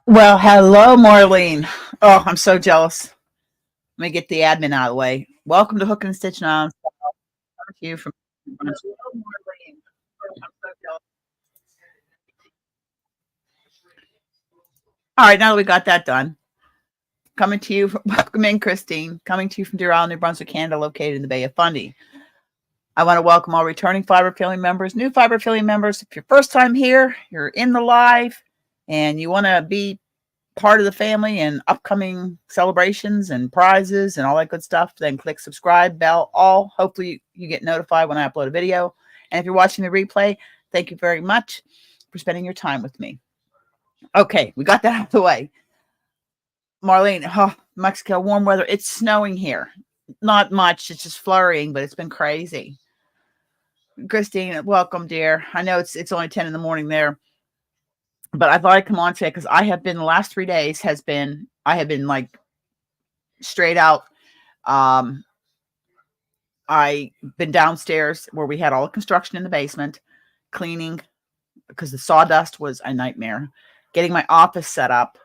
Well, hello, Marlene. Oh, I'm so jealous. Let me get the admin out of the way. Welcome to Hook and Stitch Now. I'm coming to you from. Hello, Marlene. Oh, I'm so jealous. All right, now that we got that done, coming to you. Welcome in, Christine. Coming to you from Deer Island, New Brunswick, Canada, located in the Bay of Fundy. I want to welcome all returning Fiber Family members, new Fiber Family members. If you're first time here, you're in the live, and you want to be part of the family and upcoming celebrations and prizes and all that good stuff, then click subscribe, bell, all. Hopefully you get notified when I upload a video. And if you're watching the replay, thank you very much for spending your time with me. Okay, we got that out of the way. Marlene, Mexico, warm weather. It's snowing here. Not much. It's just flurrying, but it's been crazy. Christine, welcome, dear. I know it's only 10 in the morning there, but I thought I'd come on today because I have been the last 3 days I have been like straight out. I been downstairs where we had all the construction in the basement, cleaning because the sawdust was a nightmare. Getting my office set up.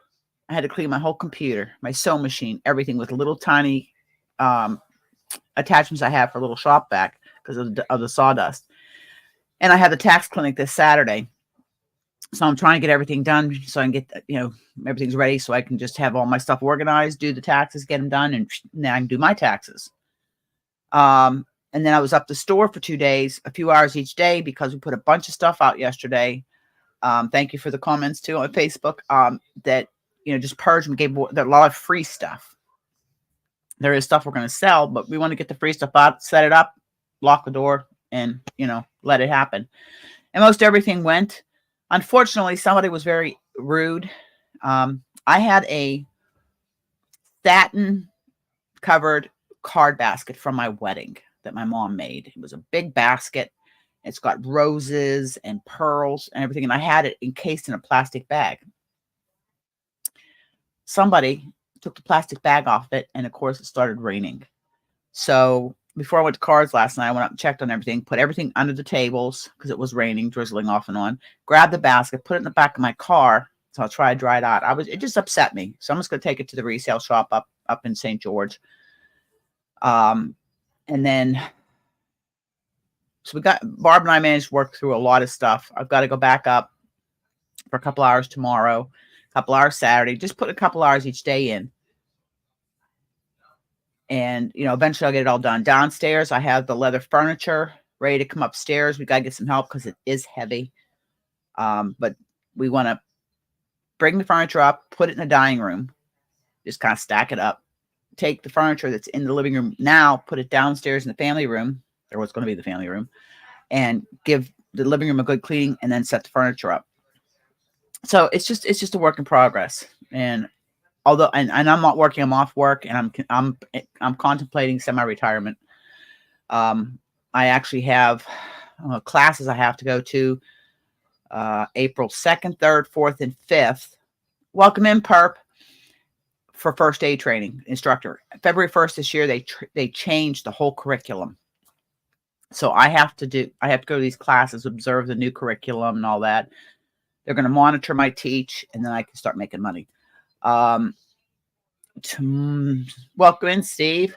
I had to clean my whole computer, my sewing machine, everything with little tiny attachments I have for a little shop vac because of the sawdust. And I had the tax clinic this Saturday. So I'm trying to get everything done so I can get, everything's ready so I can just have all my stuff organized, do the taxes, get them done, and then I can do my taxes. And then I was up the store for 2 days, a few hours each day because we put a bunch of stuff out yesterday. Thank you for the comments too on Facebook that, just purged and gave a lot of free stuff. There is stuff we're going to sell, but we want to get the free stuff out, set it up, lock the door, and, let it happen. And most everything went. Unfortunately, somebody was very rude. I had a satin covered card basket from my wedding that my mom made. It was a big basket. It's got roses and pearls and everything. And I had it encased in a plastic bag. Somebody took the plastic bag off it. And of course it started raining. So before I went to cards last night, I went up and checked on everything, put everything under the tables because it was raining, drizzling off and on, grabbed the basket, put it in the back of my car. So I'll try to dry it out. It just upset me. So I'm just going to take it to the resale shop up in St. George. And then, so Barb and I managed to work through a lot of stuff. I've got to go back up for a couple hours tomorrow, a couple hours Saturday, just put a couple hours each day in. And, eventually I'll get it all done. Downstairs, I have the leather furniture ready to come upstairs. We got to get some help because it is heavy. But we want to bring the furniture up, put it in the dining room, just kind of stack it up. Take the furniture that's in the living room now, put it downstairs in the family room, or what's going to be the family room, and give the living room a good cleaning, and then set the furniture up. So it's just a work in progress. And although, and I'm not working, I'm off work, and I'm contemplating semi-retirement. I actually have classes I have to go to April 2nd, 3rd, 4th, and 5th. Welcome in, Perp, for first aid training instructor. February 1st this year, they changed the whole curriculum. So I have to go to these classes, observe the new curriculum and all that. They're going to monitor my teach, and then I can start making money. Welcome in, Steve.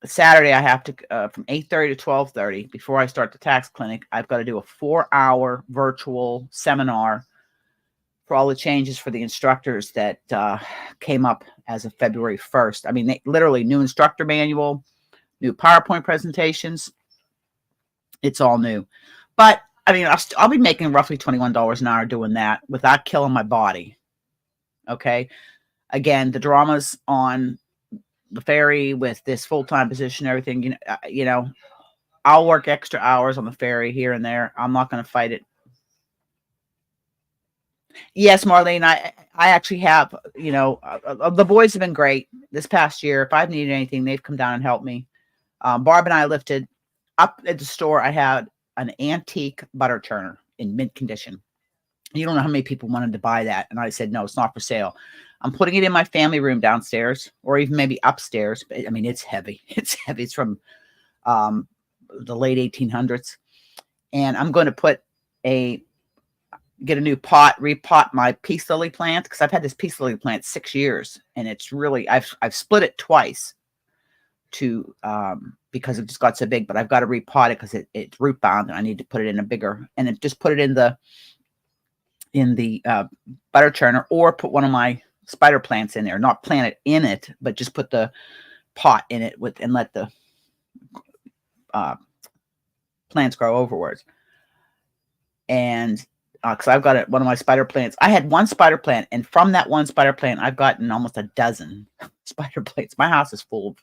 Saturday, I have to, from 8:30 to 12:30, before I start the tax clinic, I've got to do a 4-hour virtual seminar for all the changes for the instructors that came up as of February 1st. I mean, they literally new instructor manual, new PowerPoint presentations. It's all new. But, I mean, I'll be making roughly $21 an hour doing that without killing my body. Okay? Again, the drama's on the ferry with this full-time position, everything, I'll work extra hours on the ferry here and there. I'm not going to fight it. Yes, Marlene, I actually have, the boys have been great this past year. If I've needed anything, they've come down and helped me. Barb and I lifted up at the store. I had an antique butter churner in mint condition. You don't know how many people wanted to buy that. And I said, no, it's not for sale. I'm putting it in my family room downstairs, or even maybe upstairs. But I mean, it's heavy. It's heavy. It's from the late 1800s. And I'm going to put get a new pot, repot my peace lily plant, because I've had this peace lily plant 6 years, and it's really, I've split it twice to because it just got so big, but I've got to repot it because it's root bound, and I need to put it in a bigger, and it just put it in the butter churner, or put one of my spider plants in there, not plant it in it, but just put the pot in it with, and let the plants grow overwards. And because I've got one of my spider plants, I had one spider plant, and from that one spider plant, I've gotten almost a dozen spider plants. My house is full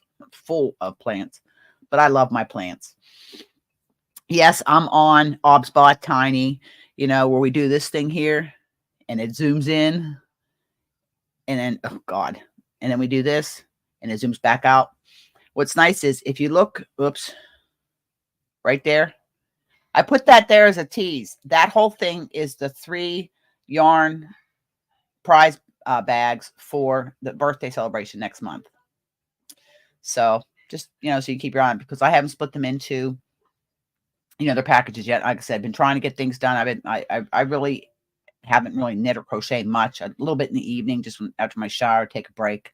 of plants, but I love my plants. Yes, I'm on OBSBot Tiny, where we do this thing here, and it zooms in, and then, oh God, and then we do this, and it zooms back out. What's nice is if you look, oops, right there, I put that there as a tease. That whole thing is the 3 yarn prize bags for the birthday celebration next month. So just, so you keep your eye on, because I haven't split them into, their packages yet. Like I said, I've been trying to get things done. I really haven't really knit or crocheted much. A little bit in the evening, just after my shower, take a break.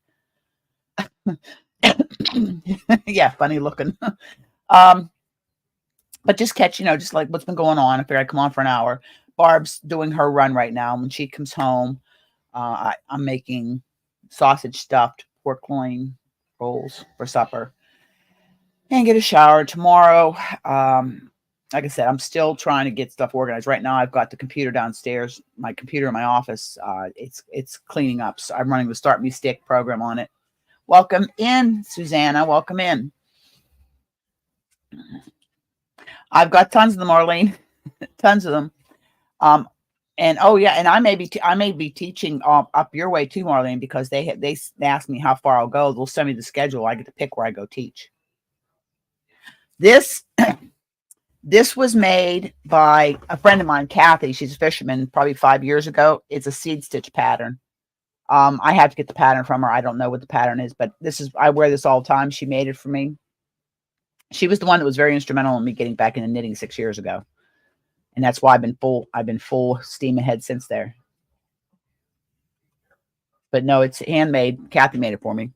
Yeah, funny looking. But just catch, just like what's been going on. I figured I'd come on for an hour. Barb's doing her run right now. When she comes home, I'm making sausage stuffed pork loin rolls for supper, and get a shower tomorrow. Like I said, I'm still trying to get stuff organized. Right now, I've got the computer downstairs, my computer in my office. It's cleaning up. So I'm running the Start Me Stick program on it. Welcome in, Susanna. Welcome in. I've got tons of them, Arlene. Tons of them. And oh yeah, and I may be teaching up your way too, Marlene, because they asked me how far I'll go. They'll send me the schedule. I get to pick where I go teach. This was made by a friend of mine, Kathy. She's a fisherman, probably 5 years ago. It's a seed stitch pattern. I have to get the pattern from her. I don't know what the pattern is, but I wear this all the time. She made it for me. She was the one that was very instrumental in me getting back into knitting 6 years ago. And that's why I've been full steam ahead since there. But no, it's handmade. Kathy made it for me.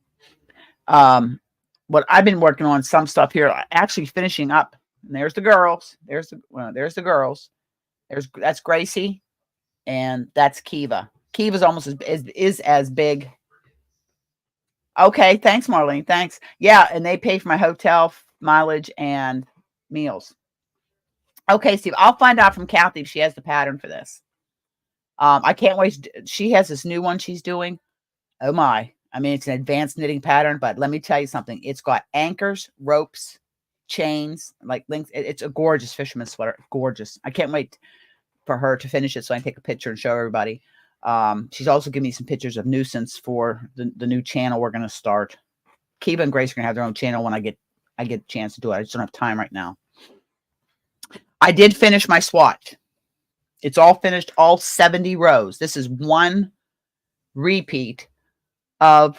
What I've been working on, some stuff here, actually finishing up. And there's the girls. There's the girls. That's Gracie, and that's Kiva. Kiva's almost as big. Okay, thanks, Marlene. Thanks. Yeah, and they pay for my hotel mileage and meals. Okay, Steve, I'll find out from Kathy if she has the pattern for this. I can't wait. She has this new one she's doing. Oh my. I mean, it's an advanced knitting pattern, but let me tell you something. It's got anchors, ropes, chains, like links. It's a gorgeous fisherman's sweater. Gorgeous. I can't wait for her to finish it so I can take a picture and show everybody. She's also giving me some pictures of nuisance for the new channel we're going to start. Kiva and Grace are going to have their own channel when I get a chance to do it. I just don't have time right now. I did finish my swatch. It's all finished, all 70 rows. This is one repeat of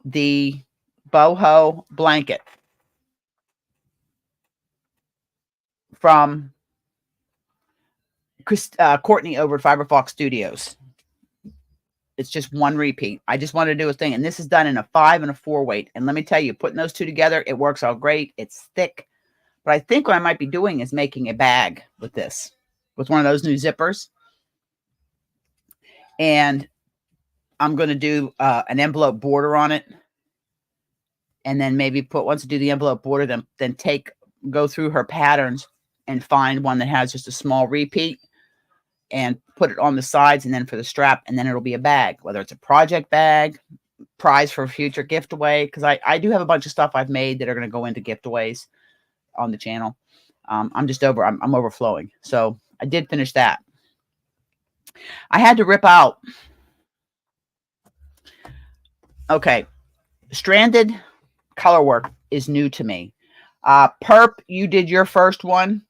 the boho blanket from Courtney over at Fiberfox Studios. It's just one repeat. I just wanted to do a thing. And this is done in a 5 and a 4 weight. And let me tell you, putting those two together, it works out great. It's thick. But I think what I might be doing is making a bag with this, with one of those new zippers. And I'm going to do an envelope border on it. And then maybe once I do the envelope border, then go through her patterns and find one that has just a small repeat and put it on the sides, and then for the strap, and then it'll be a bag, whether it's a project bag, prize for a future giveaway, because I do have a bunch of stuff I've made that are going to go into giveaways on the channel. I'm overflowing. So I did finish that. I had to rip out. Okay. Stranded color work is new to me. Perp, you did your first one.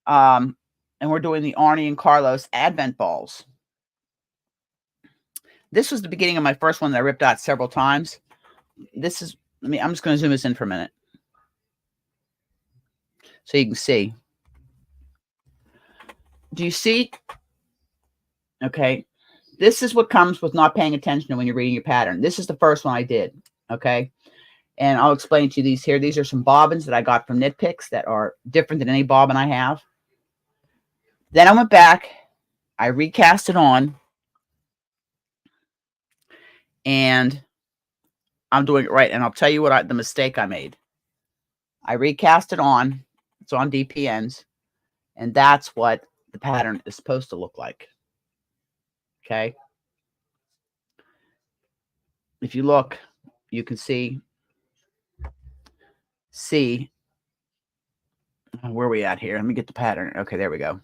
And we're doing the Arnie and Carlos Advent balls. This was the beginning of my first one that I ripped out several times. I'm just going to zoom this in for a minute so you can see. Do you see? Okay. This is what comes with not paying attention when you're reading your pattern. This is the first one I did. Okay. And I'll explain to you these here. These are some bobbins that I got from Knit Picks that are different than any bobbin I have. Then I went back. I recast it on. And I'm doing it right. And I'll tell you what the mistake I made. I recast it on. It's on DPNs. And that's what the pattern is supposed to look like. Okay. If you look, you can see where are we at here? Let me get the pattern. Okay, there we go.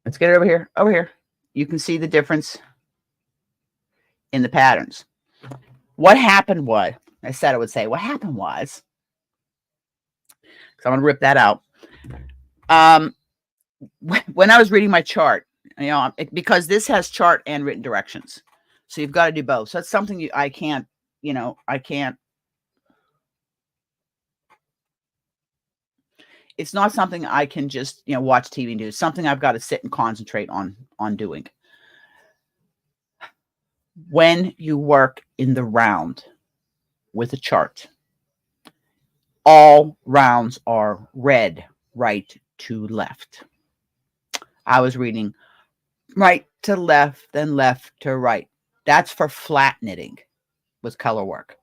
Let's get it over here. Over here. You can see the difference in the patterns. What happened was, I said I would say, what happened was, so I'm going to rip that out. When I was reading my chart, you know, because this has chart and written directions. So you've got to do both. So that's something I can't. It's not something I can just, watch TV and do. It's something I've got to sit and concentrate on doing. When you work in the round with a chart, all rounds are read right to left. I was reading right to left, then left to right. That's for flat knitting with color work.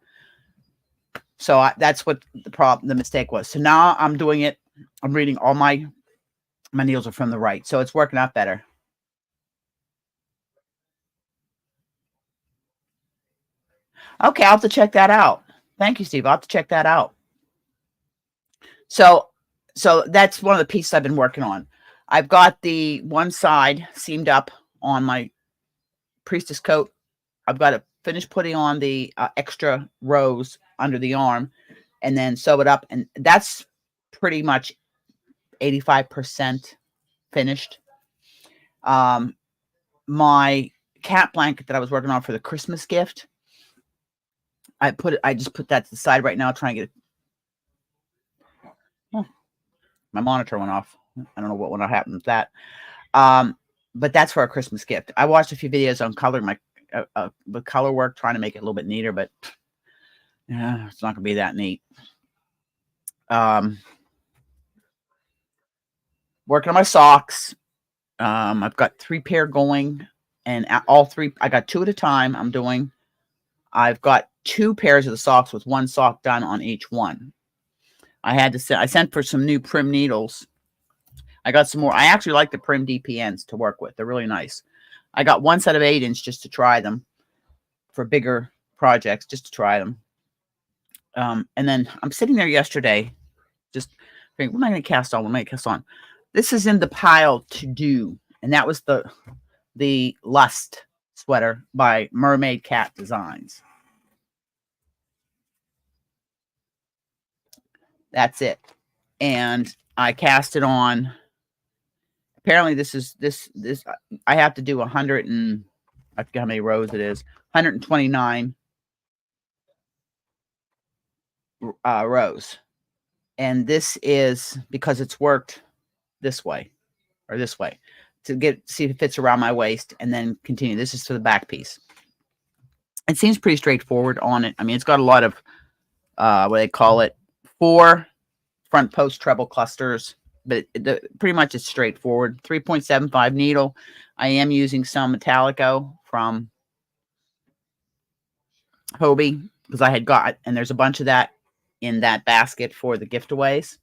So that's what the mistake was. So now I'm doing it. I'm reading all my needles are from the right. So it's working out better. Okay, I'll have to check that out. Thank you, Steve. I'll have to check that out. So that's one of the pieces I've been working on. I've got the one side seamed up on my priestess coat. I've got to finish putting on the extra rows under the arm and then sew it up. And that's pretty much 85% finished. My cat blanket that I was working on for the Christmas gift, I just put that to the side right now, trying to get it. Oh, my monitor went off. I don't know what happened with that. But that's for a Christmas gift. I watched a few videos on coloring my with color work, trying to make it a little bit neater, but yeah, it's not gonna be that neat. Working on my socks. I've got 3 pair going, and all 3, I got 2 at a time. I've got 2 pairs of the socks with 1 sock done on each one. I sent for some new Prim needles. I got some more. I actually like the Prim DPNs to work with. They're really nice. I got 1 set of 8-inch just to try them for bigger projects, just to try them. And then I'm sitting there yesterday, just thinking, what am I going to cast on? What am I going to cast on? This is in the pile to do, and that was the Lust sweater by Mermaid Cat Designs. That's it. And I cast it on. Apparently this I have to do 100 and I forget how many rows it is. 129 rows. And this is because it's worked this way or this way to see if it fits around my waist and then continue. This is for the back piece. It seems pretty straightforward on it. I mean, it's got a lot of what they call it, 4 front post treble clusters, but pretty much it's straightforward. 3.75 needle. I am using some Metallico from Hobie because I had got, and there's a bunch of that in that basket for the giveaways.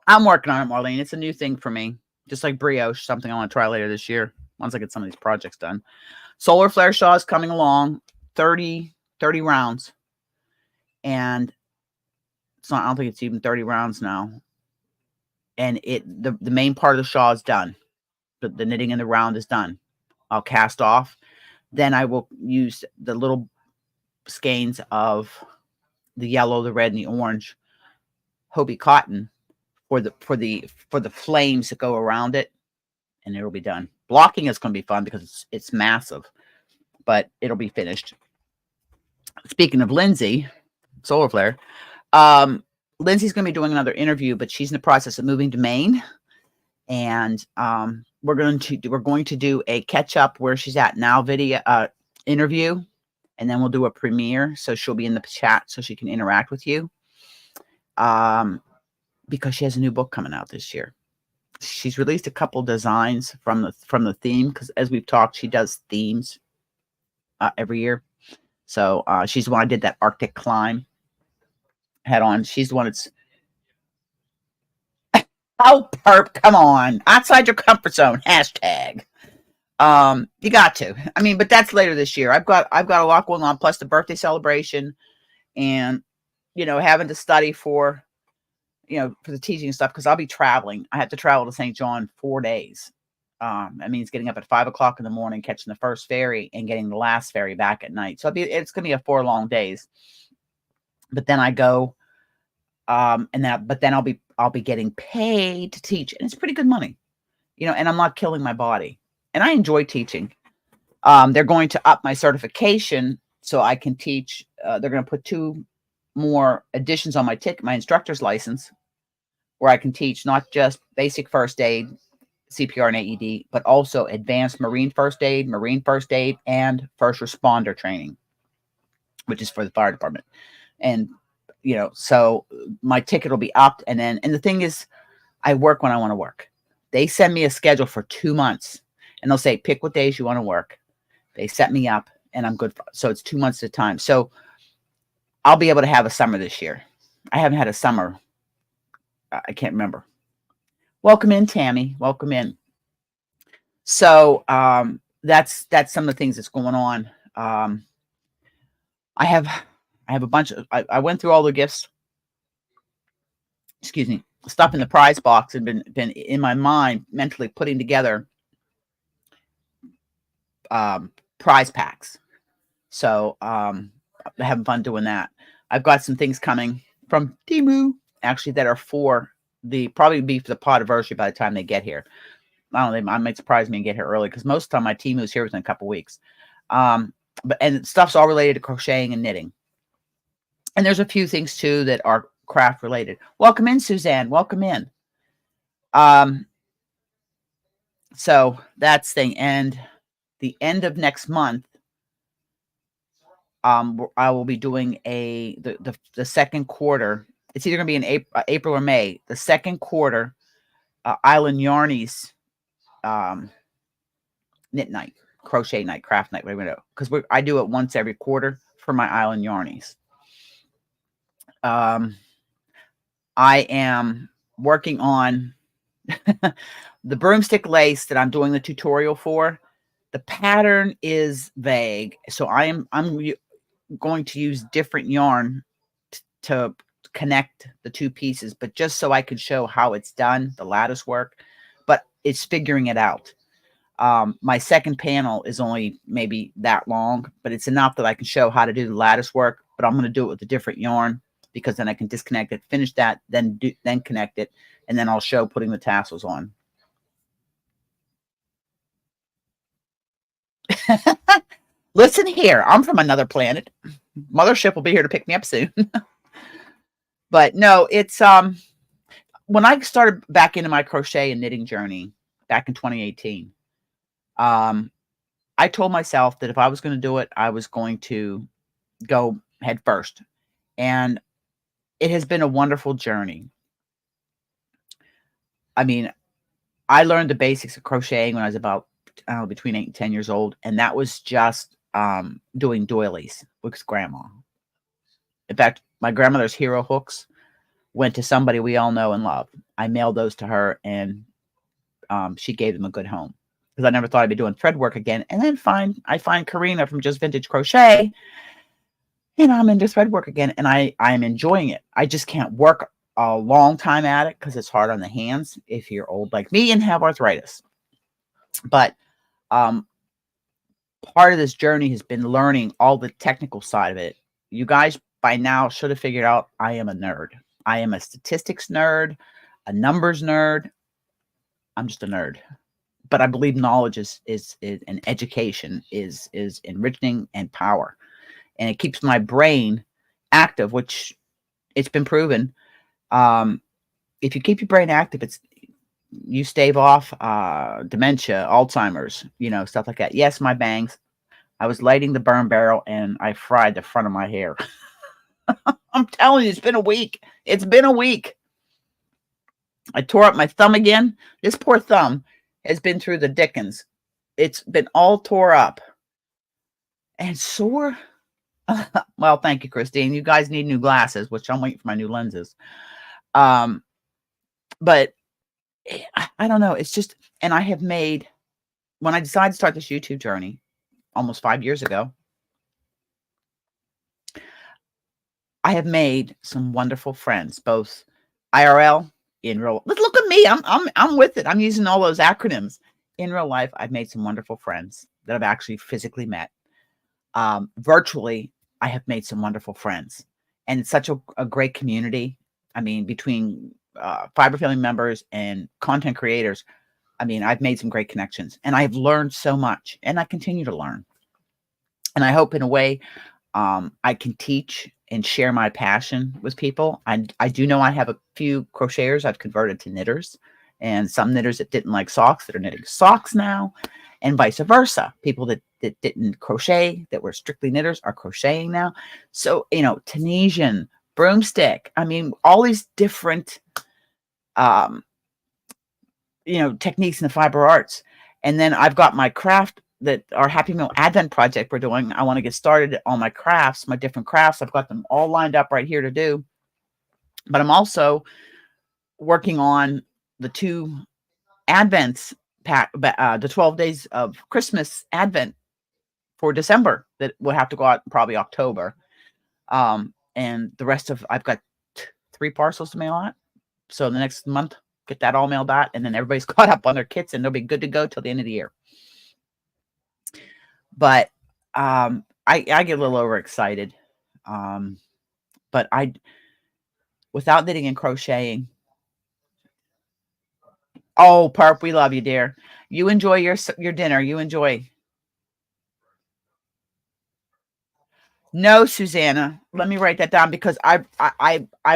I'm working on it, Marlene. It's a new thing for me. Just like brioche, something I want to try later this year once I get some of these projects done. Solar Flare Shaw is coming along, 30 rounds. And it's not, I don't think it's even 30 rounds now. And the main part of the shawl is done. The knitting in the round is done. I'll cast off. Then I will use the little skeins of the yellow, the red, and the orange Hobie cotton for the flames that go around it, and it'll be done. Blocking is going to be fun because it's massive, but it'll be finished. Speaking of Lindsay, Solar Flare, Lindsay's going to be doing another interview, but she's in the process of moving to Maine. And we're going to do a catch up where she's at now video interview, and then we'll do a premiere. So she'll be in the chat so she can interact with you. Because she has a new book coming out this year. She's released a couple designs from the theme, because as we've talked, she does themes every year. So she's the one I did that Arctic climb head on. She's the one that's oh perp, come on, outside your comfort zone hashtag. You got to. I mean, but that's later this year. I've got a lot going on, plus the birthday celebration, and having to study for for the teaching and stuff, because I'll be traveling. I have to travel to St. John 4 days. That means getting up at 5 o'clock in the morning, catching the first ferry, and getting the last ferry back at night. So it's going to be a 4 long days. But then I go, but then I'll be getting paid to teach, and it's pretty good money, and I'm not killing my body, and I enjoy teaching. They're going to up my certification so I can teach. They're going to put 2 more additions on my instructor's license, where I can teach not just basic first aid, CPR and AED, but also advanced marine first aid, and first responder training, which is for the fire department. And so my ticket will be upped. And the thing is, I work when I want to work. They send me a schedule for 2 months, and they'll say, pick what days you want to work. They set me up, and I'm good. So it's 2 months at a time. So I'll be able to have a summer this year. I haven't had a summer. I can't remember. Welcome in, Tammy. Welcome in. So that's some of the things that's going on. I have a bunch of. I went through all the gifts. Excuse me, stuff in the prize box, and been in my mind mentally putting together prize packs. So I'm having fun doing that. I've got some things coming from Temu, actually, that are probably be for the podiversary by the time they get here. I don't know, they might surprise me and get here early, because most of the time my Temu is here within a couple weeks. And stuff's all related to crocheting and knitting. And there's a few things too that are craft related. Welcome in, Suzanne. Welcome in. So that's thing. And the end of next month, I will be doing the second quarter. It's either going to be in April or May. The second quarter, Island Yarnies knit night, crochet night, craft night, whatever you know. Because I do it once every quarter for my Island Yarnies. I am working on the broomstick lace that I'm doing the tutorial for. The pattern is vague, so I'm going to use different yarn to connect the 2 pieces, but just so I can show how it's done, the lattice work. But it's figuring it out. My second panel is only maybe that long, but it's enough that I can show how to do the lattice work. But I'm going to do it with a different yarn, because then I can disconnect it, finish that, then connect it, and then I'll show putting the tassels on. Listen here, I'm from another planet. Mothership will be here to pick me up soon. But no, it's when I started back into my crochet and knitting journey back in 2018, I told myself that if I was going to do it, I was going to go head first. And it has been a wonderful journey. I mean, I learned the basics of crocheting when I was about, I don't know, between 8 and 10 years old. And that was just doing doilies with grandma. In fact, my grandmother's hero hooks went to somebody we all know and love. I mailed those to her, and she gave them a good home, because I never thought I'd be doing thread work again. And then I find Karina from Just Vintage Crochet, and I'm into thread work again, and I'm enjoying it. I just can't work a long time at it because it's hard on the hands if you're old like me and have arthritis. But part of this journey has been learning all the technical side of it. You guys by now should have figured out I am a nerd. I am a statistics nerd, a numbers nerd. I'm just a nerd. But I believe knowledge is and education is enriching and power. And it keeps my brain active, which it's been proven If you keep your brain active, you stave off dementia, Alzheimer's, stuff like that. Yes, my bangs. I was lighting the burn barrel and I fried the front of my hair. I'm telling you, it's been a week. It's been a week. I tore up my thumb again. This poor thumb has been through the dickens. It's been all tore up and sore. Well, thank you, Christine. You guys need new glasses, which I'm waiting for my new lenses. But I don't know. It's just, and I have made, when I decided to start this YouTube journey almost 5 years ago, I have made some wonderful friends, both IRL, in real. Look at me. I'm with it. I'm using all those acronyms. In real life, I've made some wonderful friends that I've actually physically met. Virtually, I have made some wonderful friends, and it's such a great community. I mean, between Fiber Family members and content creators, I mean, I've made some great connections, and I've learned so much, and I continue to learn. And I hope in a way I can teach and share my passion with people. I do know I have a few crocheters I've converted to knitters, and some knitters that didn't like socks that are knitting socks now, and vice versa. People that didn't crochet, that were strictly knitters, are crocheting now. So, Tunisian, broomstick. I mean, all these different, techniques in the fiber arts. And then I've got my craft, that our Happy Meal Advent project we're doing. I want to get started on my crafts, my different crafts. I've got them all lined up right here to do. But I'm also working on the 2 Advents, the 12 days of Christmas Advent for December that will have to go out probably October. And the rest of, I've got 3 parcels to mail out. So the next month, get that all mailed out, and then everybody's caught up on their kits, and they'll be good to go till the end of the year. But I get a little overexcited. But without knitting and crocheting. Oh, Perp, we love you, dear. You enjoy your dinner. You enjoy. No, Susanna. Let me write that down, because I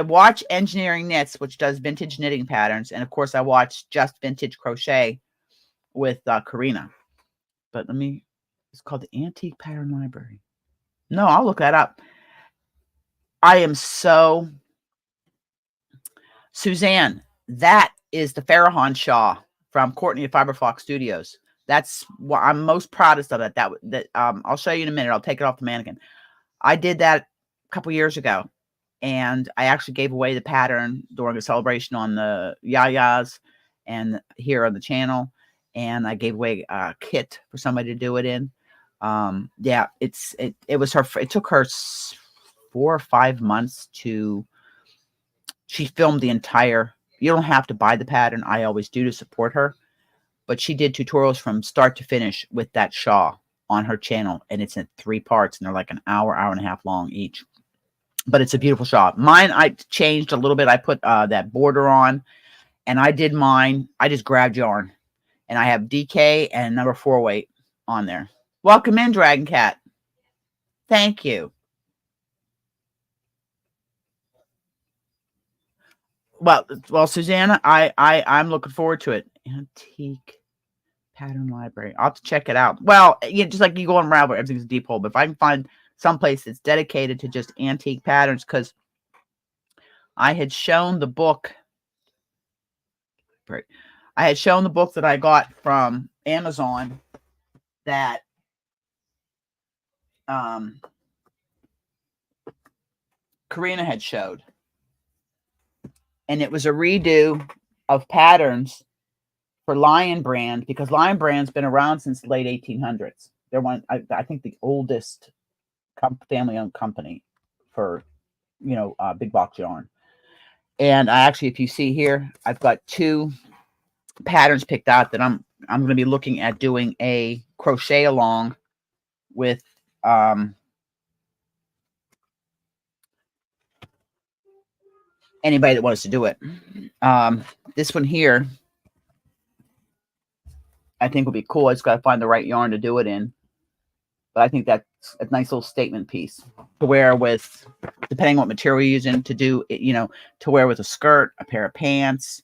watch Engineering Knits, which does vintage knitting patterns, and of course I watch Just Vintage Crochet with Karina. But it's called the Antique Pattern Library. No, I'll look that up. I am so, Suzanne, that is the FAIRHAVEN shawl from Courtney at Fiberflock Studios. That's what I'm most proudest of. That I'll show you in a minute. I'll take it off the mannequin. I did that a couple years ago, and I actually gave away the pattern during a celebration on the Yayas and here on the channel. And I gave away a kit for somebody to do it in. Yeah, it was her. It took her 4 or 5 months to. She filmed the entire. You don't have to buy the pattern. I always do to support her, but she did tutorials from start to finish with that shawl on her channel, and it's in 3 parts, and they're like an hour and a half long each. But it's a beautiful shawl. Mine, I changed a little bit. I put that border on, and I did mine. I just grabbed yarn, and I have DK and number 4 weight on there. Welcome in, Dragon Cat. Thank you. Well, Susanna, I'm looking forward to it. Antique Pattern Library. I'll have to check it out. Well, just like you go on Ravelry, everything's a deep hole. But if I can find someplace that's dedicated to just antique patterns, because I had shown the book. I had shown the book that I got from Amazon that Karina had showed. And it was a redo of patterns for Lion Brand, because Lion Brand's been around since the late 1800s. They're one, I think, the oldest family-owned company for, big box yarn. And I actually, if you see here, I've got 2 patterns picked out that I'm going to be looking at doing a crochet along with. Anybody that wants to do it. This one here, I think will be cool. I just got to find the right yarn to do it in. But I think It's a nice little statement piece to wear with, depending on what material you're using, to do, to wear with a skirt, a pair of pants,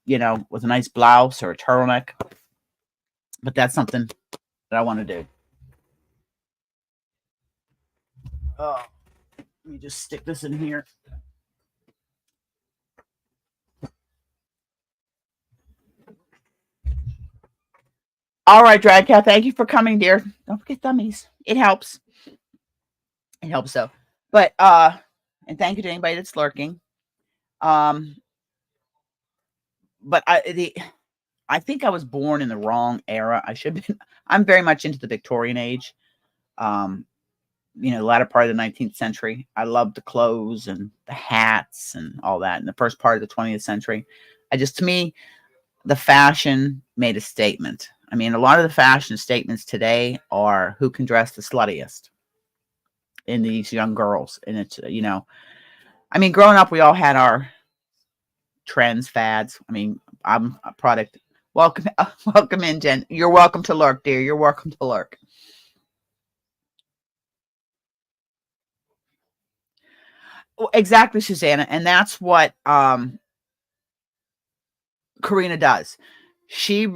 with a nice blouse or a turtleneck. But that's something that I want to do. Oh, let me just stick this in here. All right, Drag Cat, thank you for coming, dear. Don't forget dummies. It helps. It helps so. But and thank you to anybody that's lurking. But I think I was born in the wrong era. I'm very much into the Victorian age. The latter part of the 19th century. I loved the clothes and the hats and all that. In the first part of the 20th century, to me, the fashion made a statement. I mean, a lot of the fashion statements today are who can dress the sluttiest in these young girls. And it's, growing up, we all had our trends, fads. I mean, I'm a product. Welcome in, Jen. You're welcome to lurk, dear. You're welcome to lurk. Exactly, Susanna. And that's what Karina does. She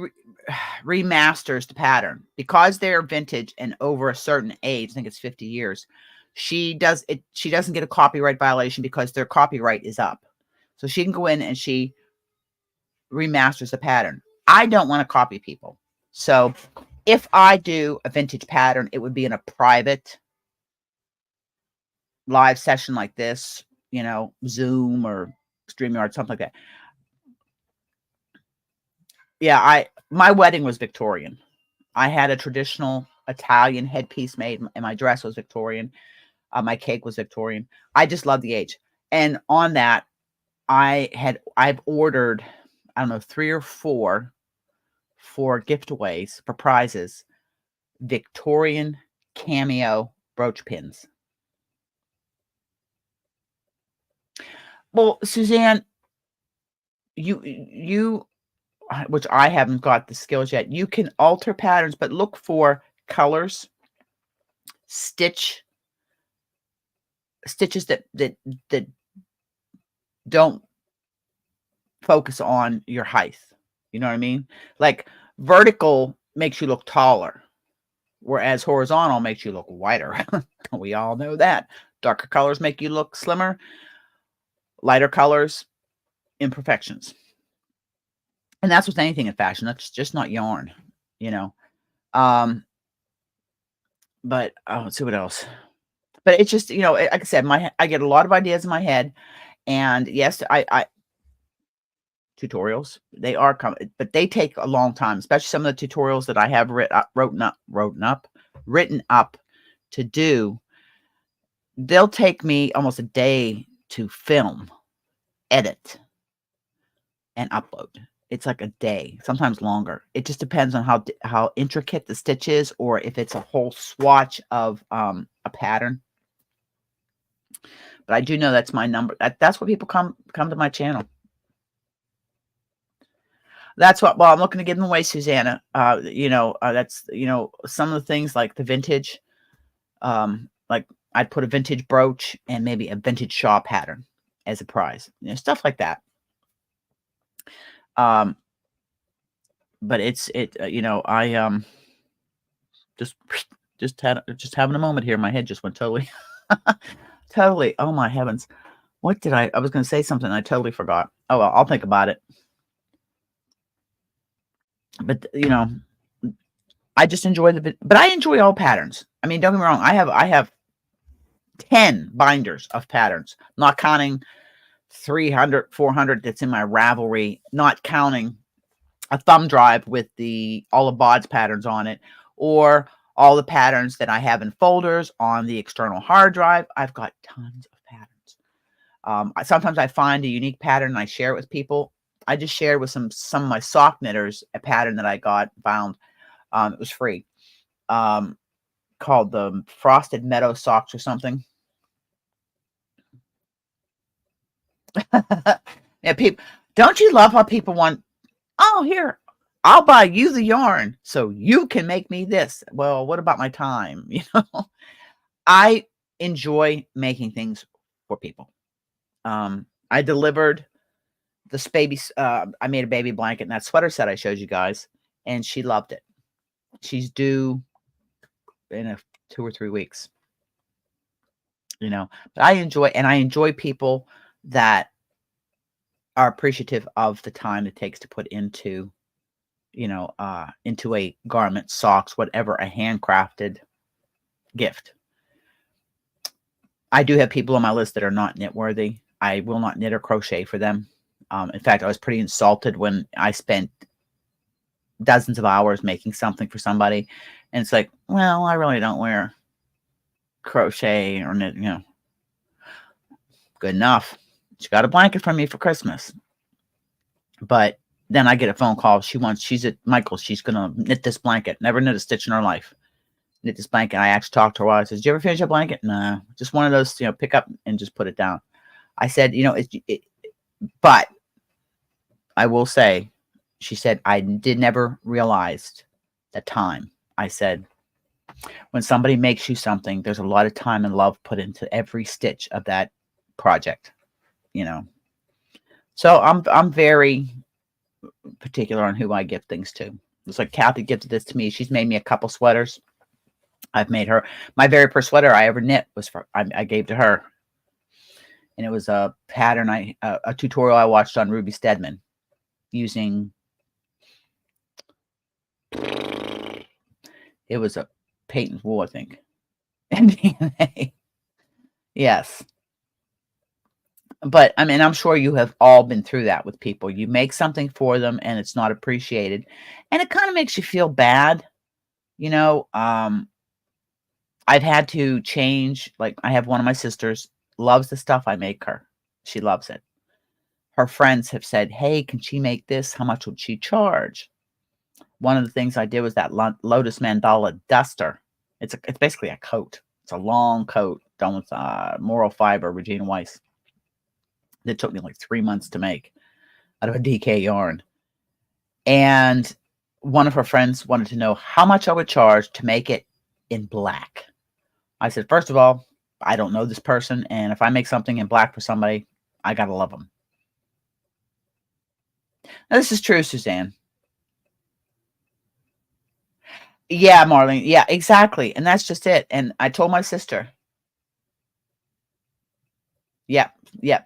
remasters the pattern because they're vintage and over a certain age. I think it's 50 years. She doesn't get a copyright violation because their copyright is up. So she can go in and she remasters the pattern. I don't want to copy people. So if I do a vintage pattern, it would be in a private live session like this, Zoom or StreamYard, something like that. Yeah, my wedding was Victorian. I had a traditional Italian headpiece made, and my dress was Victorian. My cake was Victorian. I just love the age. And on that, I've ordered, I don't know, 3 or 4 for giveaways, for prizes, Victorian cameo brooch pins. Well, Suzanne, you, which I haven't got the skills yet, you can alter patterns, but look for colors, stitches that don't focus on your height. You know what I mean? Like vertical makes you look taller, whereas horizontal makes you look wider. We all know that. Darker colors make you look slimmer. Lighter colors, imperfections. And that's with anything in fashion. That's just not yarn, But let's see what else. But it's just, like I said, I get a lot of ideas in my head. And yes, I tutorials, they are coming, but they take a long time, especially some of the tutorials that I have written up to do. They'll take me almost a day to film, edit, and upload. It's like a day, sometimes longer. It just depends on how intricate the stitch is, or if it's a whole swatch of a pattern. But I do know that's my number. That's what people come to my channel. That's what. Well, I'm looking to give them away, Susanna. That's some of the things like the vintage. Like I'd put a vintage brooch and maybe a vintage shawl pattern as a prize. Stuff like that. But I just having a moment here. My head just went totally, totally. Oh my heavens! What did I was going to say something. I totally forgot. Oh well, I'll think about it. But I just enjoy but I enjoy all patterns. I mean, don't get me wrong. I have 10 binders of patterns, not counting 300, 400 that's in my Ravelry, not counting a thumb drive with all the BODS patterns on it, or all the patterns that I have in folders on the external hard drive. I've got tons of patterns. Sometimes I find a unique pattern and I share it with people. I just shared with some of my sock knitters a pattern that I found. It was free, called the Frosted Meadow Socks or something. Yeah, people, don't you love how people want? Oh, here, I'll buy you the yarn so you can make me this. Well, what about my time? I enjoy making things for people. I delivered this baby's, I made a baby blanket and that sweater set I showed you guys, and she loved it. She's due in 2 or 3 weeks, but I enjoy people that are appreciative of the time it takes to put into, into a garment, socks, whatever, a handcrafted gift. I do have people on my list that are not knit worthy. I will not knit or crochet for them. In fact, I was pretty insulted when I spent dozens of hours making something for somebody, and it's like, well, I really don't wear crochet or knit, good enough. She got a blanket from me for Christmas. But then I get a phone call. She's at Michael's. She's going to knit this blanket. Never knit a stitch in her life. Knit this blanket. I actually talked to her while I said, did you ever finish a blanket? No, just one of those, pick up and just put it down. I said, but I will say, she said, I did never realize the time. I said, when somebody makes you something, there's a lot of time and love put into every stitch of that project, So I'm very particular on who I give things to. It's like Kathy gifted this to me. She's made me a couple sweaters. I've made her my very first sweater I ever knit was I gave to her, and it was a pattern a tutorial I watched on Ruby Stedman using. It was a patent wool, I think. MDMA. Yes. But I mean, I'm sure you have all been through that with people. You make something for them and it's not appreciated, and it kind of makes you feel bad. I've had to change. Like, I have one of my sisters loves the stuff I make her. She loves it. Her friends have said, hey, can she make this? How much would she charge? One of the things I did was that Lotus Mandala duster. It's basically a coat. It's a long coat done with Moral Fiber, Regina Weiss. It took me like 3 months to make out of a DK yarn. And one of her friends wanted to know how much I would charge to make it in black. I said, first of all, I don't know this person, and if I make something in black for somebody, I gotta love them. Now, this is true, Suzanne. Yeah, Marlene. Yeah, exactly. And that's just it. And I told my sister. Yeah,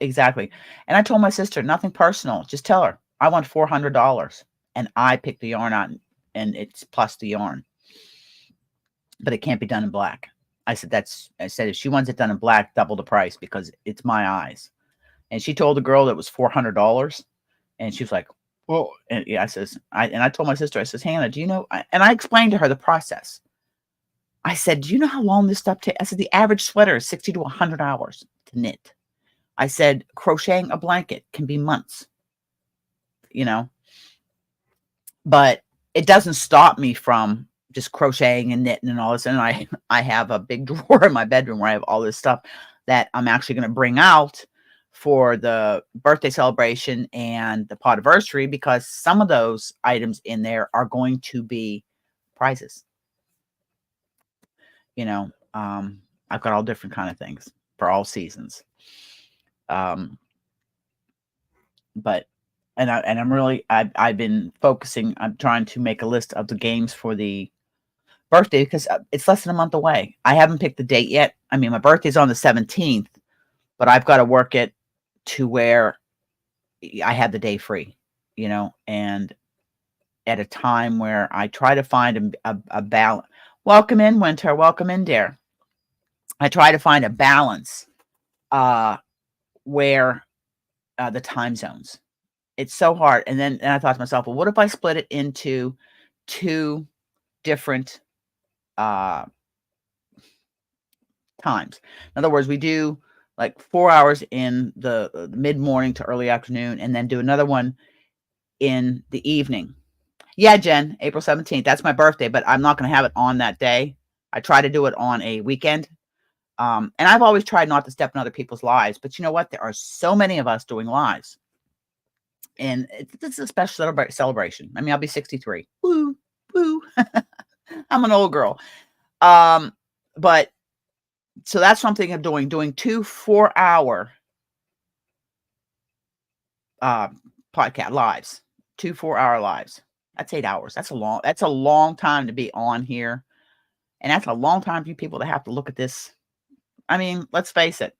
exactly. And I told my sister, nothing personal. Just tell her, I want $400. And I pick the yarn out, and it's plus the yarn. But it can't be done in black. I said, if she wants it done in black, double the price, because it's my eyes. And she told the girl that it was $400. And she was like, well, and yeah, I told my sister, I says, Hannah, do you know? And I explained to her the process. I said, do you know how long this stuff takes? I said, the average sweater is 60 to 100 hours to knit. I said, crocheting a blanket can be months, but it doesn't stop me from just crocheting and knitting and all this. And I have a big drawer in my bedroom where I have all this stuff that I'm actually going to bring out for the birthday celebration and the podiversary, because some of those items in there are going to be prizes. I've got all different kind of things for all seasons. But I'm really, I've been focusing. I'm trying to make a list of the games for the birthday, because it's less than a month away. I haven't picked the date yet. I mean, my birthday's on the 17th, but I've got to work it to where I have the day free, and at a time where I try to find a balance. Welcome in, Winter. Welcome in, dear. I try to find a balance where the time zones. It's so hard. And I thought to myself, well, what if I split it into 2 different times? In other words, we do like 4 hours in the mid-morning to early afternoon, and then do another one in the evening. Yeah, Jen, April 17th. That's my birthday, but I'm not going to have it on that day. I try to do it on a weekend. And I've always tried not to step in other people's lives, but you know what? There are so many of us doing lives. And it's a special celebration. I mean, I'll be 63. Woo, woo. I'm an old girl. But so that's something I'm doing 2 4-hour podcast lives, 2 4-hour lives. That's 8 hours. That's a long time to be on here. And that's a long time for you people to have to look at this. I mean, let's face it.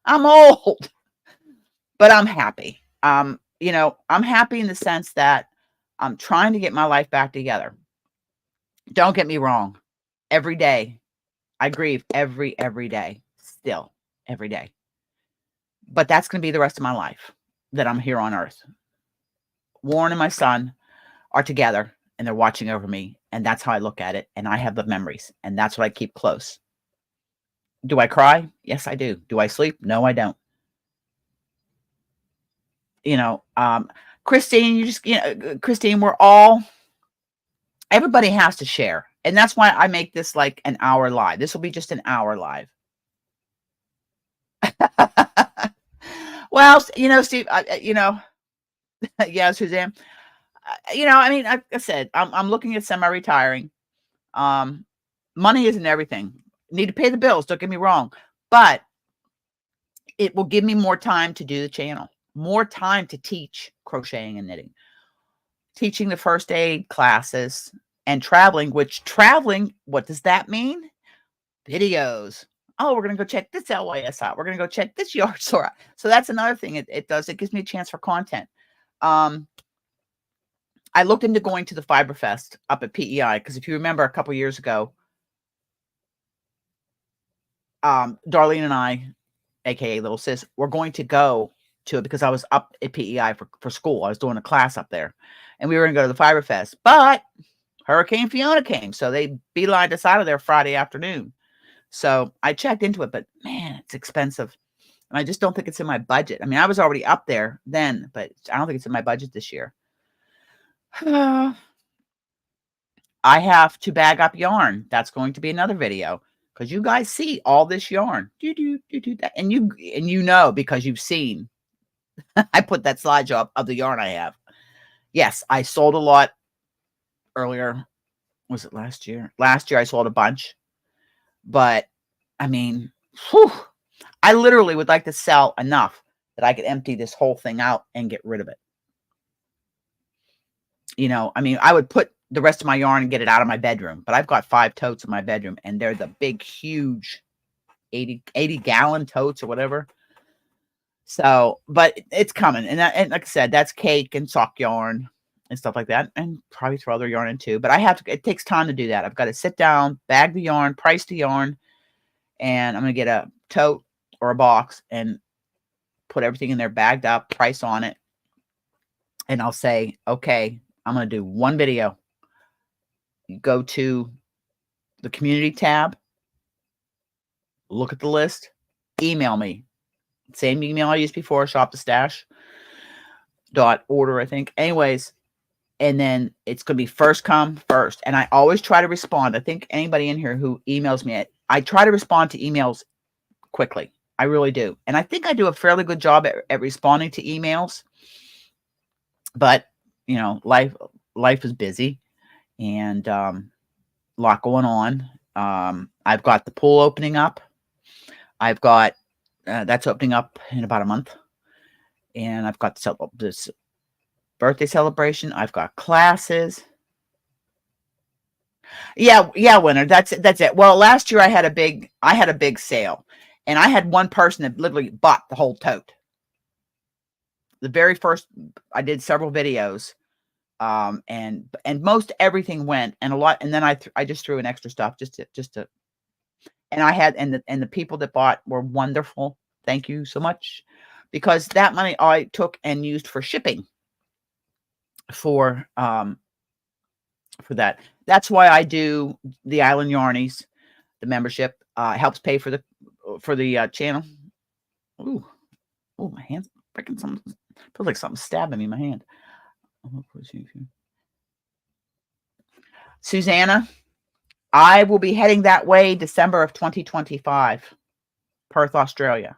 I'm old, but I'm happy. You know, I'm happy in the sense that I'm trying to get my life back together. Don't get me wrong. Every day I grieve every day, still every day. But that's going to be the rest of my life that I'm here on earth. Warren and my son are together and they're watching over me. And that's how I look at it. And I have the memories and that's what I keep close. Do I cry? Yes, I do. Do I sleep? No, I don't. You know, Christine, Christine, everybody has to share. And that's why I make this like an hour live. This will be just an hour live. Well, you know, Steve, yeah, Suzanne, you know, I mean, like I said, I'm looking at semi-retiring. Money isn't everything. Need to pay the bills. Don't get me wrong, but it will give me more time to do the channel, more time to teach crocheting and knitting, teaching the first aid classes and traveling, what does that mean? Videos. Oh, we're going to go check this LYS out. We're going to go check this yard store out. So that's another thing it does. It gives me a chance for content. I looked into going to the Fiber Fest up at PEI because if you remember a couple years ago, Darlene and I, aka Little Sis, were going to go to it because I was up at PEI for school. I was doing a class up there, and we were going to go to the Fiber Fest. But Hurricane Fiona came, so they beelined us out of there Friday afternoon. So I checked into it, but man, it's expensive. And I just don't think it's in my budget. I mean, I was already up there then, but I don't think it's in my budget this year. I have to bag up yarn. That's going to be another video because you guys see all this yarn. Do that. And you know, because you've seen, I put that slideshow up of the yarn I have. Yes, I sold a lot earlier. Was it last year? Last year I sold a bunch. But I mean, whew, I literally would like to sell enough that I could empty this whole thing out and get rid of it. You know, I mean, I would put the rest of my yarn and get it out of my bedroom, but I've got 5 totes in my bedroom and they're the big, huge 80 gallon totes or whatever. So, but it's coming. And like I said, that's cake and sock yarn and stuff like that. And probably throw other yarn in too, but it takes time to do that. I've got to sit down, bag the yarn, price the yarn, and I'm going to get a tote or a box and put everything in there bagged up, price on it. And I'll say, okay, I'm going to do one video. You go to the community tab, look at the list, email me. Same email I used before, shopthestash.order, I think. Anyways, and then it's going to be first come first. And I always try to respond. I think anybody in here who emails me, I try to respond to emails quickly. I really do. And I think I do a fairly good job at responding to emails. But, you know, life is busy and a lot going on. I've got the pool opening up. I've got that's opening up in about a month. And I've got this birthday celebration. I've got classes. Yeah, winner. That's it. Well, last year I had a big sale, and I had one person that literally bought the whole tote. The very first, I did several videos, and most everything went, and a lot, and then I just threw in extra stuff just to, and I had, and the people that bought were wonderful. Thank you so much, because that money I took and used for shipping. For that. That's why I do the Island Yarnies, the membership. Helps pay for the channel. Ooh, my hand's freaking something. Feels like something stabbing me in my hand. Susanna, I will be heading that way December of 2025, Perth, Australia.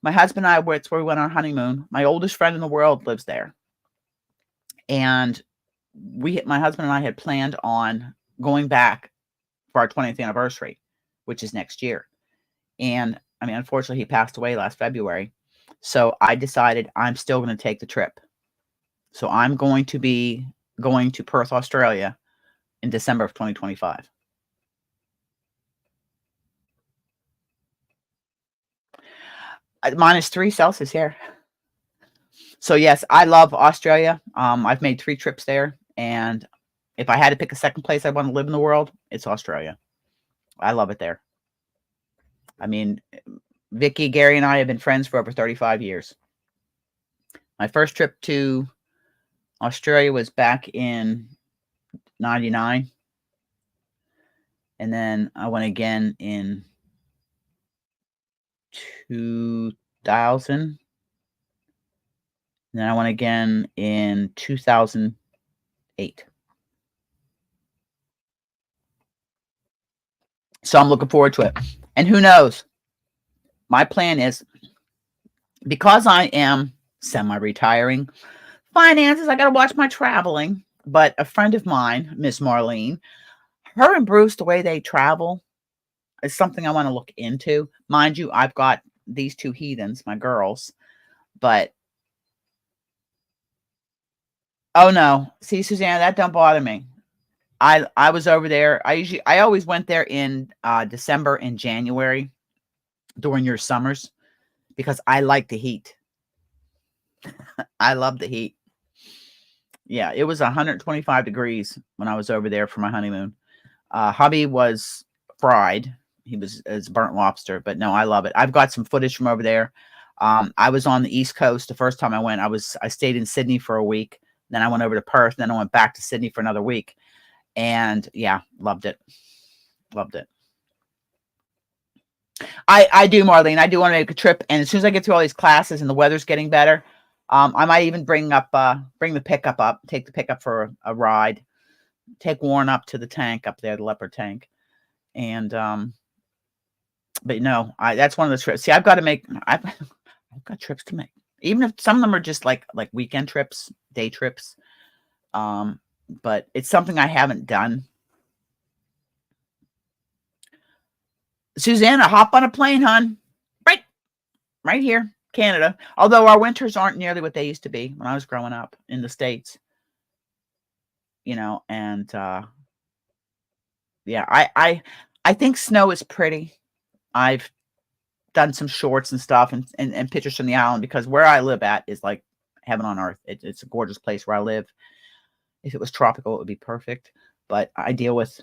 My husband and I, it's where we went on our honeymoon. My oldest friend in the world lives there. And my husband and I had planned on going back for our 20th anniversary, which is next year. And I mean, unfortunately, he passed away last February. So I decided I'm still going to take the trip. So I'm going to be going to Perth, Australia in December of 2025. -3 Celsius here. So yes, I love Australia. I've made 3 trips there, and if I had to pick a second place I want to live in the world, it's Australia. I love it there. I mean, Vicky, Gary, and I have been friends for over 35 years. My first trip to Australia was back in 99. And then I went again in 2000. And then I went again in 2008. So I'm looking forward to it. And who knows? My plan is, because I am semi-retiring, finances, I got to watch my traveling. But a friend of mine, Miss Marlene, her and Bruce, the way they travel is something I want to look into. Mind you, I've got these 2 heathens, my girls, but oh no. See, Susanna, that don't bother me. I was over there. I always went there in December and January during your summers because I like the heat. I love the heat. Yeah, it was 125 degrees when I was over there for my honeymoon. Hubby was fried. He was as burnt lobster, but no, I love it. I've got some footage from over there. I was on the East Coast the first time I went. I stayed in Sydney for a week. Then I went over to Perth. Then I went back to Sydney for another week. And yeah, loved it. Loved it. I do, Marlene. I do want to make a trip. And as soon as I get through all these classes and the weather's getting better, I might even bring the pickup up, take the pickup for a ride, take Warren up to the tank up there, the leopard tank. And, but no, that's one of the trips. See, I've got trips to make, even if some of them are just like weekend trips, day trips. But it's something I haven't done. Susanna, hop on a plane, hon. Right here, Canada. Although our winters aren't nearly what they used to be when I was growing up in the States. And yeah, I think snow is pretty. I've done some shorts and stuff and pictures from the island because where I live at is like heaven on earth. It's a gorgeous place where I live. If it was tropical, it would be perfect. But I deal with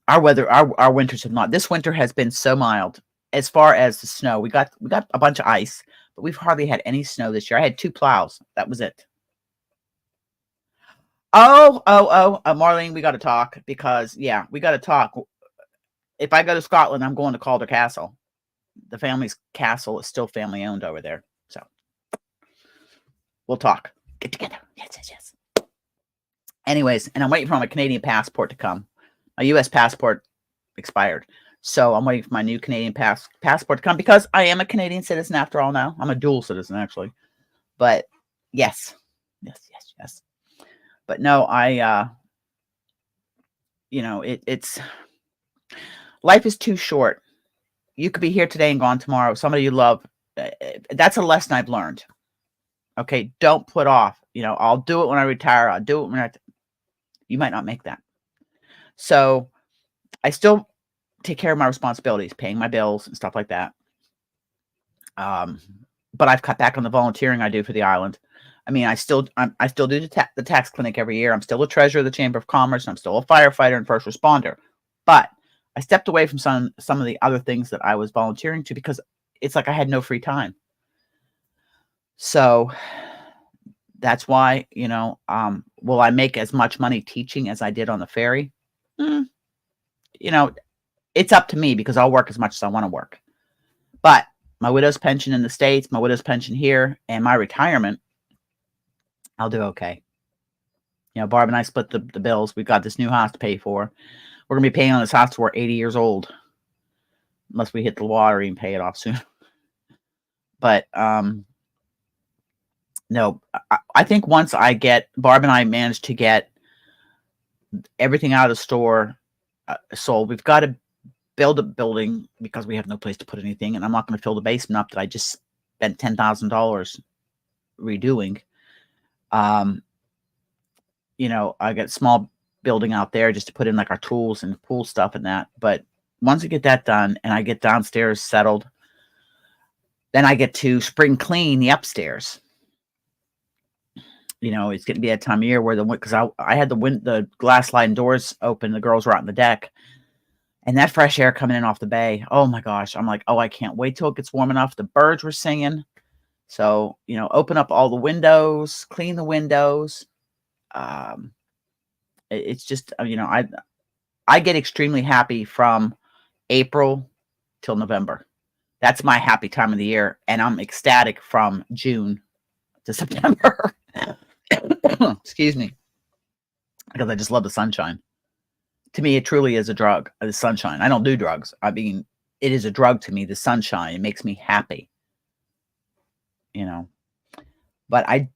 our weather. Our winters have not. This winter has been so mild as far as the snow. We got a bunch of ice, but we've hardly had any snow this year. I had 2 plows. That was it. Oh, Marlene, we got to talk because yeah, we got to talk. If I go to Scotland, I'm going to Calder Castle. The family's castle is still family owned over there. So we'll talk. Get together. Yes. Anyways, and I'm waiting for my Canadian passport to come. My U.S. passport expired. So I'm waiting for my new Canadian passport to come because I am a Canadian citizen after all now. I'm a dual citizen, actually. But yes. But no, it's life is too short. You could be here today and gone tomorrow. Somebody you love. That's a lesson I've learned. Okay, don't put off. I'll do it when I retire. I'll do it when you might not make that. So I still take care of my responsibilities, paying my bills and stuff like that. But I've cut back on the volunteering I do for the island. I mean, I still do the tax clinic every year. I'm still a treasurer of the Chamber of Commerce. And I'm still a firefighter and first responder. But I stepped away from some of the other things that I was volunteering to because it's like I had no free time. So that's why, will I make as much money teaching as I did on the ferry? It's up to me because I'll work as much as I want to work. But my widow's pension in the States, my widow's pension here, and my retirement, I'll do okay. Barb and I split the bills. We've got this new house to pay for. We're going to be paying on this house till we're 80 years old. Unless we hit the lottery and pay it off soon. But no, I think once Barb and I managed to get everything out of the store sold, we've got to build a building because we have no place to put anything, and I'm not going to fill the basement up that I just spent $10,000 redoing. You know, I got a small building out there just to put in like our tools and pool stuff and that. But once I get that done and I get downstairs settled, then I get to spring clean the upstairs. You know, it's going to be that time of year where because I had the glass sliding doors open, the girls were out on the deck, and that fresh air coming in off the bay. Oh my gosh. I'm like, oh, I can't wait till it gets warm enough. The birds were singing. So, you know, open up all the windows, clean the windows. It's just, you know, I get extremely happy from April till November. That's my happy time of the year. And I'm ecstatic from June to September. Excuse me. Because I just love the sunshine. To me, it truly is a drug, the sunshine. I don't do drugs. I mean, it is a drug to me, the sunshine. It makes me happy. You know. But I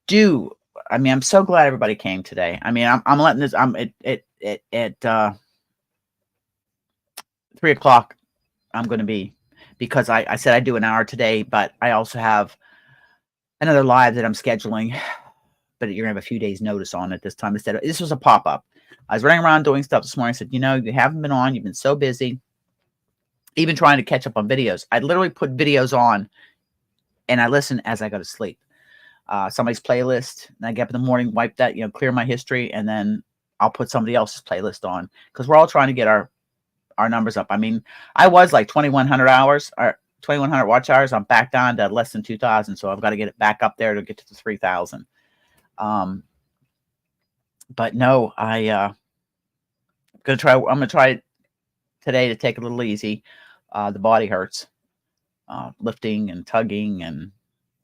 mean, I'm so glad everybody came today. I mean, I'm letting this, at 3 o'clock, I'm going to be, because I said I'd do an hour today, but I also have another live that I'm scheduling, but you're going to have a few days notice on it this time. Instead of, this was a pop-up. I was running around doing stuff this morning. I said, you know, you haven't been on. You've been so busy. Even trying to catch up on videos. I literally put videos on and I listen as I go to sleep. Somebody's playlist, and I get up in the morning, wipe that, you know, clear my history, and then I'll put somebody else's playlist on, because we're all trying to get our numbers up. I mean, I was like 2,100 hours or 2,100 watch hours. I'm back down to less than 2,000, so I've got to get it back up there to get to the 3,000. But no, I'm gonna try today to take it a little easy. The body hurts, lifting and tugging, and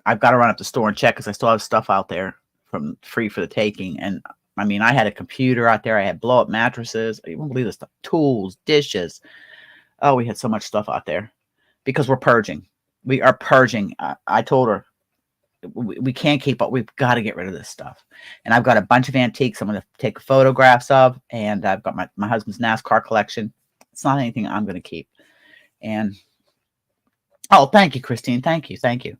I've got to run up the store and check because I still have stuff out there from free for the taking. And I mean, I had a computer out there. I had blow up mattresses. You won't believe this stuff. Tools, dishes. Oh, we had so much stuff out there because we're purging. We are purging. I told her we can't keep up. We've got to get rid of this stuff. And I've got a bunch of antiques I'm going to take photographs of. And I've got my husband's NASCAR collection. It's not anything I'm going to keep. And oh, thank you, Christine. Thank you. Thank you.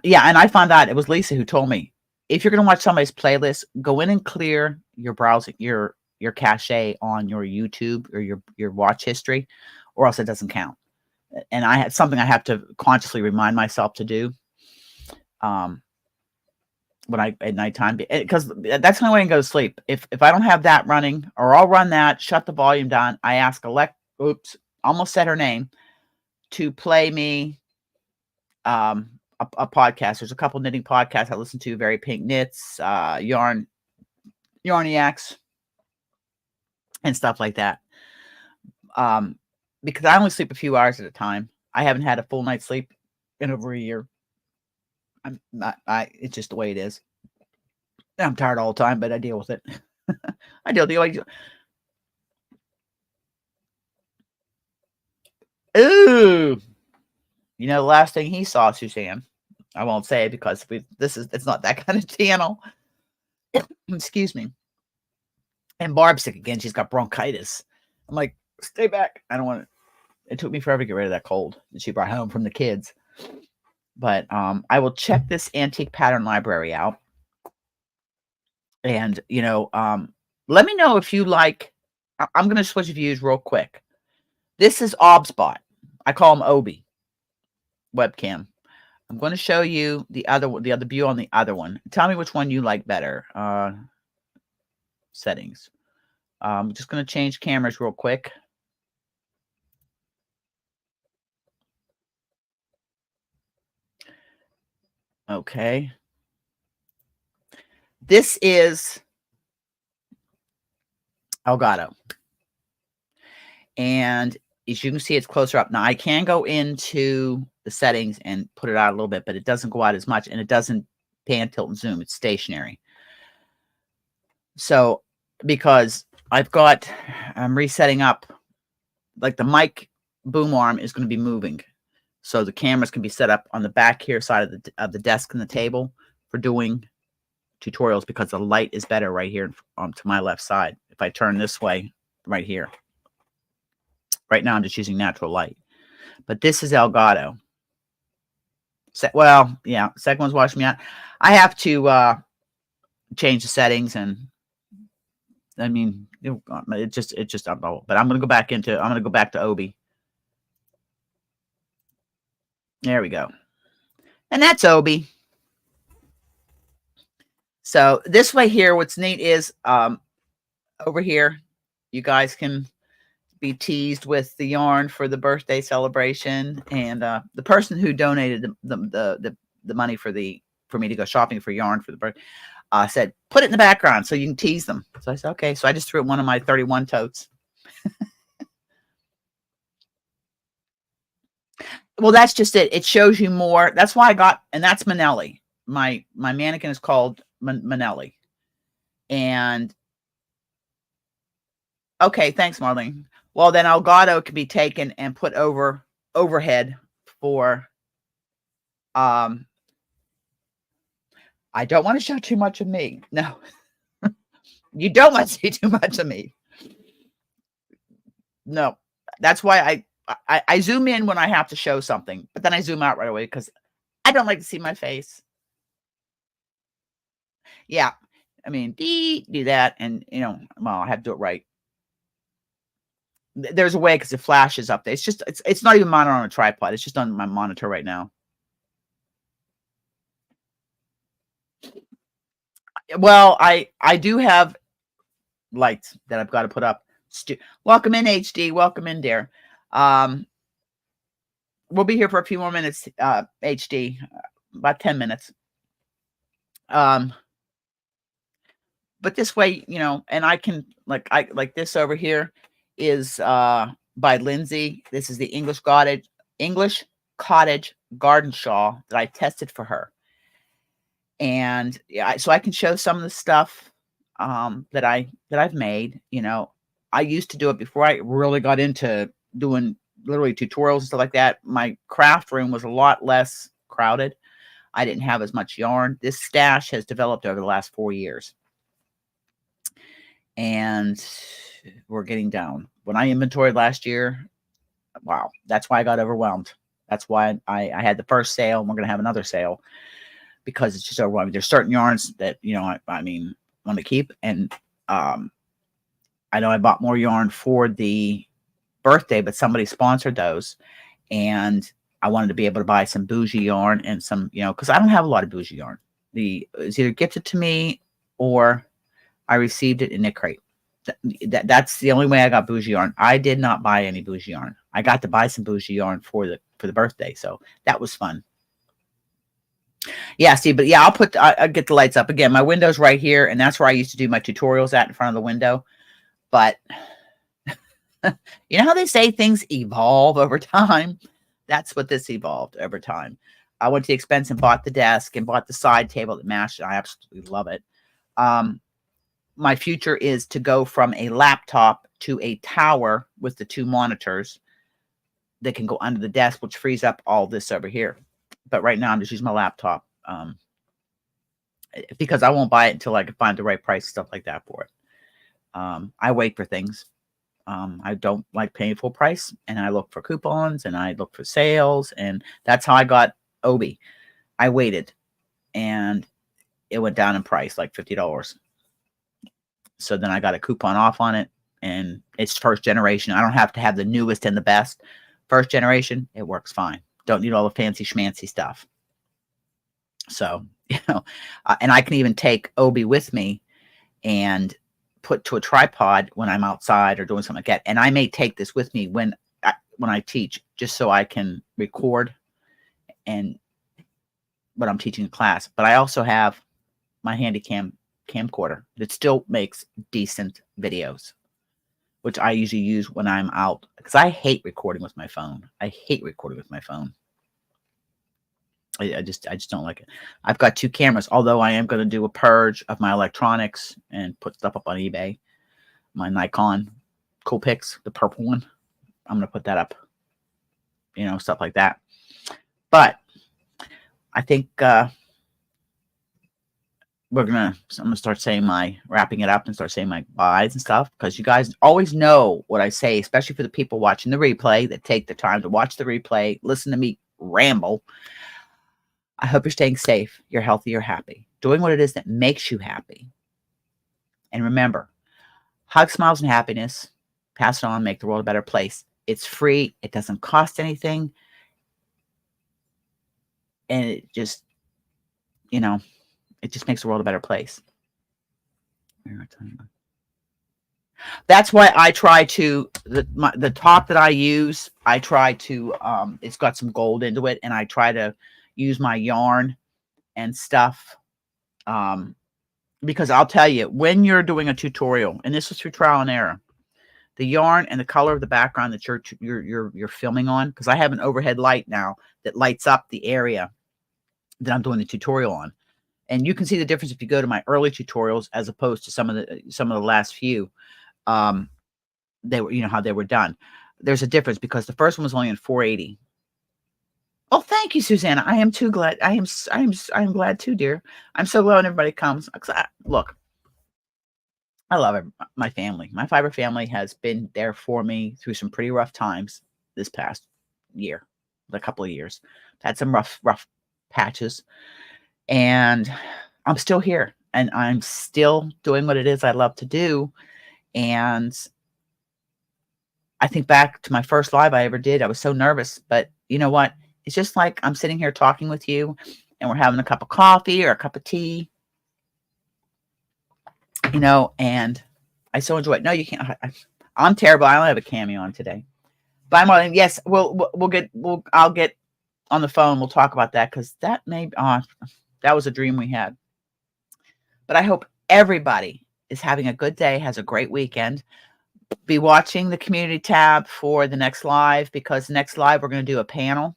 Yeah, and I found out it was Lisa who told me, if you're going to watch somebody's playlist, go in and clear your browsing, your cache on your YouTube or your watch history, or else it doesn't count. And I had something I have to consciously remind myself to do when at nighttime, because that's the only way I can go to sleep. If I don't have that running, or I'll run that, shut the volume down. I ask Alexa, almost said her name, to play me a podcast. There's a couple knitting podcasts I listen to, Very Pink Knits, Yarniacs, and stuff like that. Because I only sleep a few hours at a time. I haven't had a full night's sleep in over a year. It's just the way it is. I'm tired all the time, but I deal with it. I deal. Ooh. You know, the last thing he saw, Suzanne, I won't say it because it's not that kind of channel. Excuse me. And Barb's sick again. She's got bronchitis. I'm like, stay back. I don't want it. It took me forever to get rid of that cold that she brought home from the kids. But I will check this antique pattern library out. And, you know, let me know if you like. I'm going to switch views real quick. This is Obspot. I call him Obi. Webcam. I'm going to show you the other view on the other one. Tell me which one you like better. Settings. I'm just going to change cameras real quick. Okay. This is Elgato. And as you can see, it's closer up. Now, I can go into the settings and put it out a little bit, but it doesn't go out as much, and it doesn't pan, tilt, and zoom. It's stationary. So, because I'm resetting up, like the mic boom arm is going to be moving. So the cameras can be set up on the back here side of the desk and the table for doing tutorials, because the light is better right here to my left side. If I turn this way, right here. Right now I'm just using natural light. But this is Elgato. Well, yeah, second one's watching me out. I have to change the settings, and I mean, it just unbelievable. But I'm gonna go back to Obi. There we go. And that's Obi. So this way here, what's neat is over here, you guys can be teased with the yarn for the birthday celebration. And the person who donated the money for me to go shopping for yarn for the birthday said, put it in the background so you can tease them. So I said, okay. So I just threw it in one of my 31 totes. Well, that's just it. It shows you more. That's why I got, and that's Manelli. My mannequin is called Manelli. And okay, thanks, Marlene. Well, then Elgato can be taken and put overhead for I don't want to show too much of me. No. You don't want to see too much of me. No. That's why I zoom in when I have to show something, but then I zoom out right away because I don't like to see my face. Yeah. I mean, do that, and well, I have to do it right. There's a way because it flashes up there. It's not even mounted on a tripod. It's just on my monitor right now. Well, I do have lights that I've got to put up. Welcome in, HD. Welcome in, dear. We'll be here for a few more minutes, HD, about 10 minutes. But this way, and I can like this over here is by Lindsay. This is the English Cottage Garden Shawl that I tested for her. And yeah, so I can show some of the stuff that I've made. I used to do it before I really got into doing literally tutorials and stuff like that. My craft room was a lot less crowded. I didn't have as much yarn. This stash has developed over the last 4 years. And we're getting down. When I inventoried last year, wow, that's why I got overwhelmed. That's why I had the first sale, and we're going to have another sale, because it's just overwhelming. There's certain yarns that, I mean, want to keep. And I know I bought more yarn for the birthday, but somebody sponsored those. And I wanted to be able to buy some bougie yarn and some, because I don't have a lot of bougie yarn. It's either gifted to me or I received it in Knit Crate. That's the only way I got bougie yarn. I did not buy any bougie yarn. I got to buy some bougie yarn for the birthday, so that was fun. Yeah, see, but yeah, I'll get the lights up again. My window's right here, and that's where I used to do my tutorials in front of the window. But you know how they say things evolve over time? That's what this evolved over time. I went to the expense and bought the desk and bought the side table that matched it. I absolutely love it. My future is to go from a laptop to a tower with the 2 monitors that can go under the desk, which frees up all this over here. But right now I'm just using my laptop because I won't buy it until I can find the right price, stuff like that for it. I wait for things. I don't like paying full price, and I look for coupons and I look for sales, and that's how I got Obi. I waited, and it went down in price like $50. So then I got a coupon off on it, and it's first generation. I don't have to have the newest and the best. First generation, it works fine. Don't need all the fancy schmancy stuff. So, and I can even take Obi with me and put to a tripod when I'm outside or doing something like that. And I may take this with me when I teach, just so I can record and what I'm teaching in class. But I also have my handy camcorder that still makes decent videos, which I usually use when I'm out, because I hate recording with my phone. I hate recording with my phone. I just don't like it. I've got 2 cameras, although I am going to do a purge of my electronics and put stuff up on eBay. My Nikon Coolpix, the purple one, I'm going to put that up, stuff like that. But I think I'm gonna start saying wrapping it up and start saying my buys and stuff, because you guys always know what I say, especially for the people watching the replay that take the time to watch the replay, listen to me ramble. I hope you're staying safe, you're healthy, you're happy, doing what it is that makes you happy. And remember, hug, smiles, and happiness. Pass it on, make the world a better place. It's free. It doesn't cost anything. And it just, it just makes the world a better place. That's why I try to, the top that I use, I try to, it's got some gold into it, and I try to use my yarn and stuff. Because I'll tell you, when you're doing a tutorial, and this is through trial and error, the yarn and the color of the background that you're filming on, because I have an overhead light now that lights up the area that I'm doing the tutorial on. And you can see the difference if you go to my early tutorials as opposed to some of the last few. They were, how they were done. There's a difference because the first one was only in 480. Oh, thank you, Susanna. I am too glad. I am glad too, dear. I'm so glad when everybody comes. Look, I love my family. My fiber family has been there for me through some pretty rough times this past year, a couple of years. Had some rough patches, and I'm still here, and I'm still doing what it is I love to do. And I think back to my first live I ever did. I was so nervous, but you know what? It's just like I'm sitting here talking with you, and we're having a cup of coffee or a cup of tea, and I so enjoy it. No, you can't. I'm terrible. I only have a cameo on today. Bye, Marlene. Yes, I'll get on the phone. We'll talk about that, because that was a dream we had. But I hope everybody is having a good day, has a great weekend. Be watching the community tab for the next live, because the next live we're going to do a panel.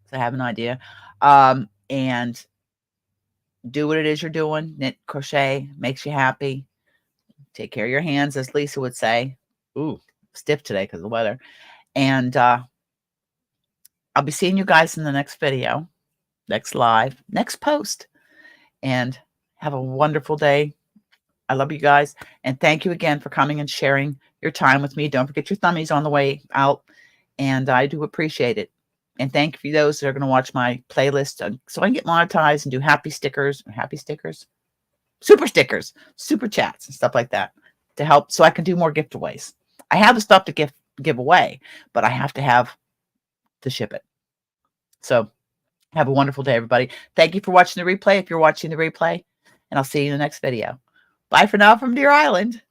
So I have an idea. And do what it is you're doing. Knit, crochet, makes you happy. Take care of your hands, as Lisa would say. Ooh, stiff today because of the weather. And I'll be seeing you guys in the next video, next live, next post. And have a wonderful day. I love you guys. And thank you again for coming and sharing your time with me. Don't forget your thummies on the way out. And I do appreciate it. And thank you for those that are going to watch my playlist, so I can get monetized and do super stickers, super chats, and stuff like that to help, so I can do more giveaways. I have the stuff to give away, but I have to have to ship it. So have a wonderful day, everybody. Thank you for watching the replay, if you're watching the replay, and I'll see you in the next video. Bye for now from Deer Island.